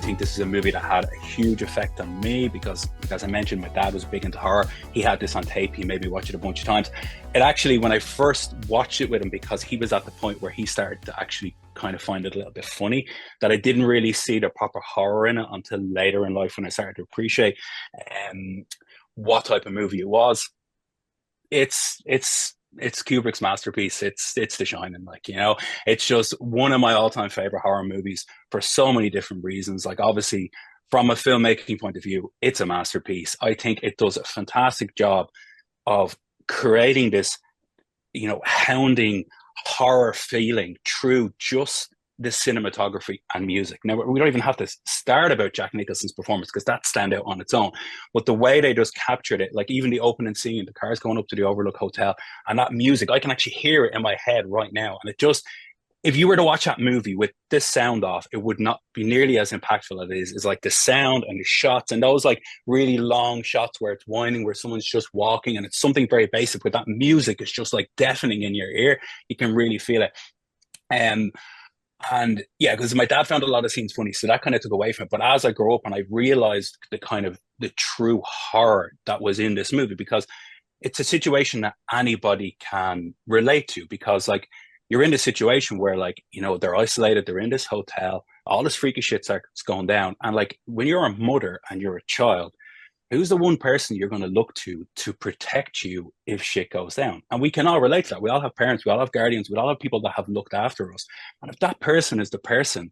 think this is a movie that had a huge effect on me because, as I mentioned, my dad was big into horror. He had this on tape. He made me watch it a bunch of times. It actually, when I first watched it with him, because he was at the point where he started to actually kind of find it a little bit funny, that I didn't really see the proper horror in it until later in life when I started to appreciate what type of movie it was. It's Kubrick's masterpiece. It's The Shining. Like, you know, it's just one of my all-time favorite horror movies for so many different reasons. Like, obviously, from a filmmaking point of view, it's a masterpiece. I think it does a fantastic job of creating this, you know, hounding horror feeling through just the cinematography and music. Now, we don't even have to start about Jack Nicholson's performance because that stand out on its own. But the way they just captured it, like even the opening scene, the cars going up to the Overlook Hotel, and that music, I can actually hear it in my head right now. And it just, if you were to watch that movie with this sound off, it would not be nearly as impactful as it is. It's like the sound and the shots and those like really long shots where it's winding, where someone's just walking, and it's something very basic, but that music is just like deafening in your ear. You can really feel it. And yeah, because my dad found a lot of scenes funny, so that kind of took away from it. But as I grew up and I realized the kind of the true horror that was in this movie, because it's a situation that anybody can relate to, because like you're in this situation where, like, you know, they're isolated, they're in this hotel, all this freaky shit's going down. And like when you're a mother and you're a child, who's the one person you're going to look to protect you if shit goes down? And we can all relate to that. We all have parents, we all have guardians, we all have people that have looked after us. And if that person is the person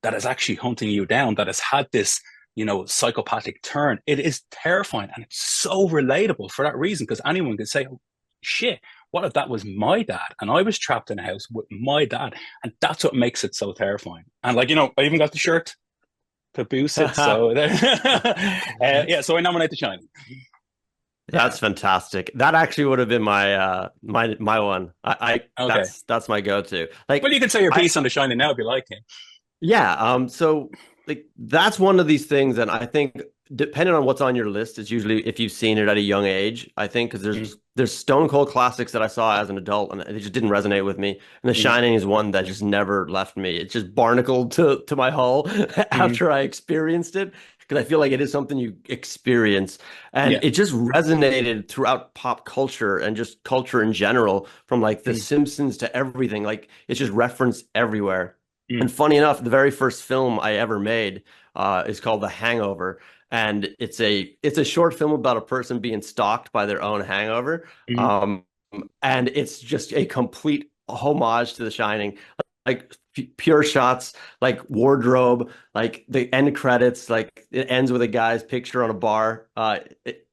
that is actually hunting you down, that has had this, you know, psychopathic turn, it is terrifying. And it's so relatable for that reason, because anyone can say, oh, shit, what if that was my dad and I was trapped in a house with my dad? And that's what makes it so terrifying. And like, you know, I even got the shirt to boost it. So yeah, so I nominate The Shining. That's fantastic. That actually would have been my my one. Okay. That's my go-to. Like, well, you can say your piece on The Shining now if you like it. Yeah. So like that's one of these things, and I think depending on what's on your list, it's usually if you've seen it at a young age. I think because there's stone cold classics that I saw as an adult and they just didn't resonate with me. And The Shining is one that just never left me. It just barnacled to my hull after I experienced it, because I feel like it is something you experience, and it just resonated throughout pop culture and just culture in general, from like The Simpsons to everything. Like it's just referenced everywhere. And funny enough, the very first film I ever made is called The Hangover. And it's a short film about a person being stalked by their own hangover. And it's just a complete homage to The Shining. Like pure shots, like wardrobe, like the end credits, like it ends with a guy's picture on a bar,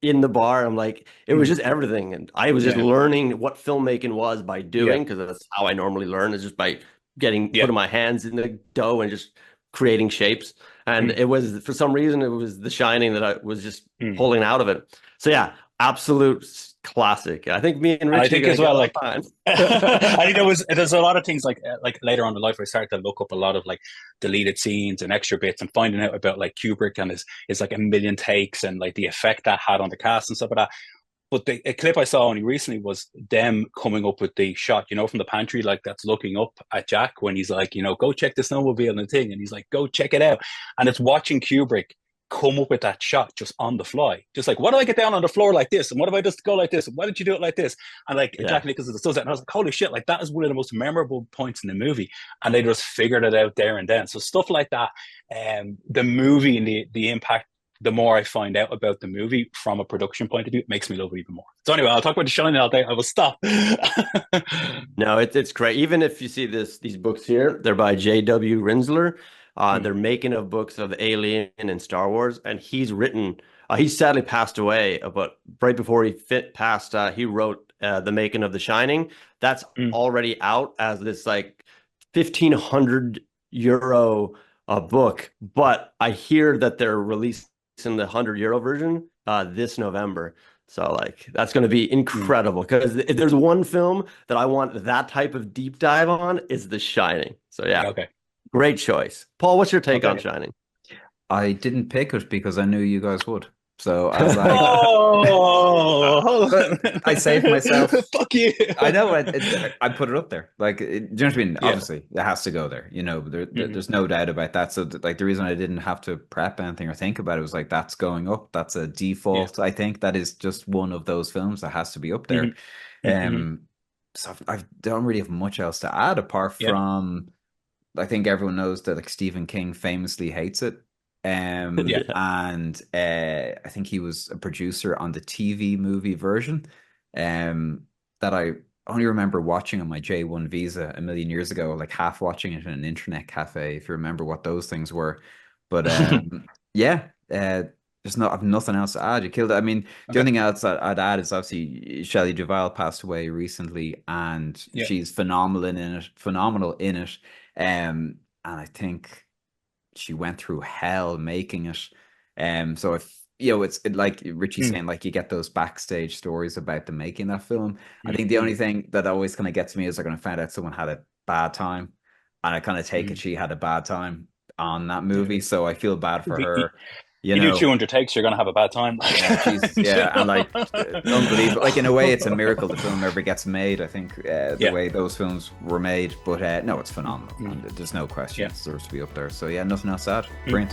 in the bar. I'm like, it was just everything. And I was just learning what filmmaking was by doing, because that's how I normally learn, is just by putting my hands in the dough and just creating shapes. And it was, for some reason, it was The Shining that I was just pulling out of it. So yeah, absolute classic. I think me and Richie, I think as well, like I think there's a lot of things like later on in life I started to look up a lot of like deleted scenes and extra bits, and finding out about like Kubrick and his like a million takes and like the effect that had on the cast and stuff like that. But a clip I saw only recently was them coming up with the shot, you know, from the pantry, like that's looking up at Jack when he's like, you know, go check the snowmobile and the thing. And he's like, go check it out. And it's watching Kubrick come up with that shot just on the fly. Just like, what do I get down on the floor like this? And what if I just go like this? And why did you do it like this? And like Jack Nicholson does that. And I was like, holy shit, like that is one of the most memorable points in the movie. And they just figured it out there and then. So stuff like that, the movie and the impact, the more I find out about the movie from a production point of view, it makes me love it even more. So anyway, I'll talk about The Shining all day. I will stop. No, it's great. Even if you see these books here, they're by J.W. Rinsler. They're making of books of Alien and Star Wars, and he's written. He sadly passed away, but right before he passed, he wrote the making of The Shining. That's already out as this like 1,500 euro book, but I hear that they're releasing the 100 euro version this November. So like that's going to be incredible, because if there's one film that I want that type of deep dive on, is The Shining. So yeah, okay, great choice. Paul, what's your take on Shining? I didn't pick it because I knew you guys would. So I was like, Oh, hold but on. I saved myself. Fuck you. I know I put it up there. Like, do you know what I mean? Yeah. Obviously, it has to go there. There's no doubt about that. So, like, the reason I didn't have to prep anything or think about it was like that's going up. That's a Yeah. default. I think that is just one of those films that has to be up there. Mm-hmm. So I don't really have much else to add apart Yeah. from I think everyone knows that like Stephen King famously hates it. Yeah. And I think he was a producer on the TV movie version, that I only remember watching on my J1 visa a million years ago, like half watching it in an internet cafe, if you remember what those things were. But yeah, I've nothing else to add. You killed it. I mean, the Okay. only thing else I'd add is obviously Shelley Duvall passed away recently, and Yeah. she's phenomenal in it. Phenomenal in it. And I think she went through hell making it. So if it's like Richie saying, like you get those backstage stories about the making that film. I think the only thing that always kind of gets me is they're going to find out someone had a bad time, and I kind of take it she had a bad time on that movie. So I feel bad for her. You do 200 takes, you're gonna have a bad time. Yeah, Jesus, yeah, and like unbelievable. Like in a way, it's a miracle the film ever gets made. I think the way those films were made, but no, it's phenomenal. And there's no question it deserves to be up there. So yeah, nothing else to add. Brilliant.